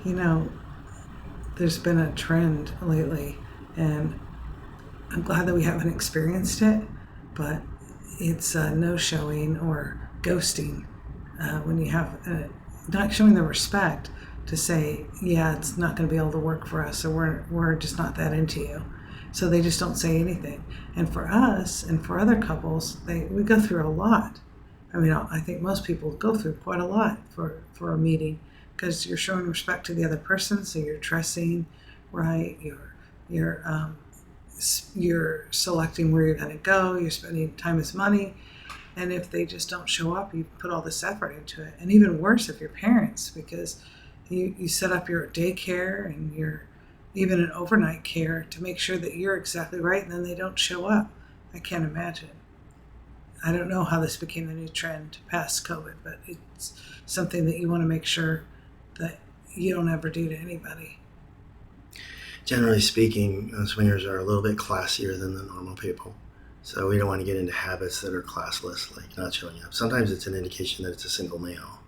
You know, there's been a trend lately, and I'm glad that we haven't experienced it, but it's no-showing or ghosting when you have not showing the respect to say, yeah, it's not going to be able to work for us, or we're just not that into you. So they just don't say anything. And for us and for other couples, we go through a lot. I mean, I think most people go through quite a lot for a meeting, because you're showing respect to the other person, so you're dressing right, you're selecting where you're going to go, you're spending time as money. And if they just don't show up, you put all this effort into it. And even worse if you're parents, because you set up your daycare and your even an overnight care to make sure that you're exactly right, and then they don't show up. I can't imagine. I don't know how this became the new trend past COVID, but it's something that you want to make sure that you don't ever do to anybody. Generally speaking, swingers are a little bit classier than the normal people. So we don't want to get into habits that are classless, like not showing up. Sometimes it's an indication that it's a single male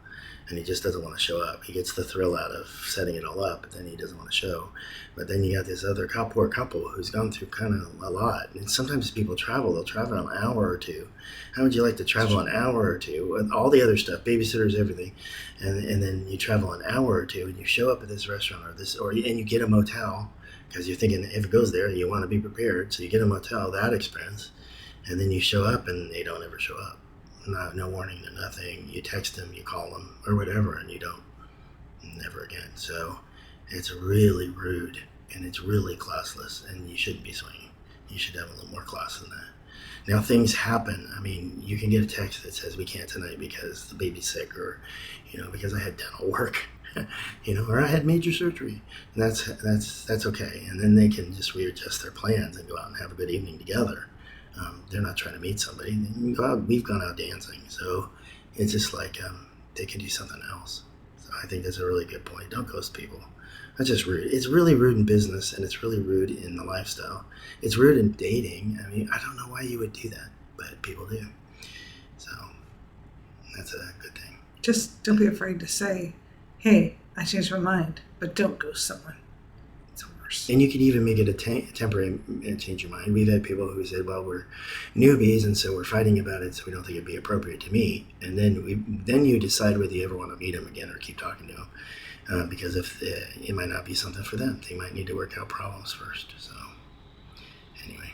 and he just doesn't want to show up. He gets the thrill out of setting it all up, but then he doesn't want to show. But then you got this other poor couple who's gone through kind of a lot. And sometimes people travel. They'll travel an hour or two. How would you like to travel an hour or two with all the other stuff, babysitters, everything, and then you travel an hour or two and you show up at this restaurant and you get a motel because you're thinking if it goes there, you want to be prepared. So you get a motel, that expense, and then you show up and they don't ever show up. No warning, no nothing. You text them, you call them, or whatever, and you don't. Never again. So it's really rude, and it's really classless, and you shouldn't be swinging. You should have a little more class than that. Now, things happen. I mean, you can get a text that says, we can't tonight because the baby's sick, or, because I had dental work, or I had major surgery. And that's okay. And then they can just readjust their plans and go out and have a good evening together. They're not trying to meet somebody. We've gone out dancing, so it's just like they can do something else. So I think that's a really good point. Don't ghost people. That's just rude. It's really rude in business, and it's really rude in the lifestyle. It's rude in dating. I mean, I don't know why you would do that, but people do. So that's a good thing. Just don't be afraid to say, hey, I changed my mind, but don't ghost someone. And you could even make it a temporary change your mind. We've had people who said, well, we're newbies, and so we're fighting about it, so we don't think it'd be appropriate to meet. And then you decide whether you ever want to meet them again or keep talking to them. Because if it might not be something for them. They might need to work out problems first. So anyway.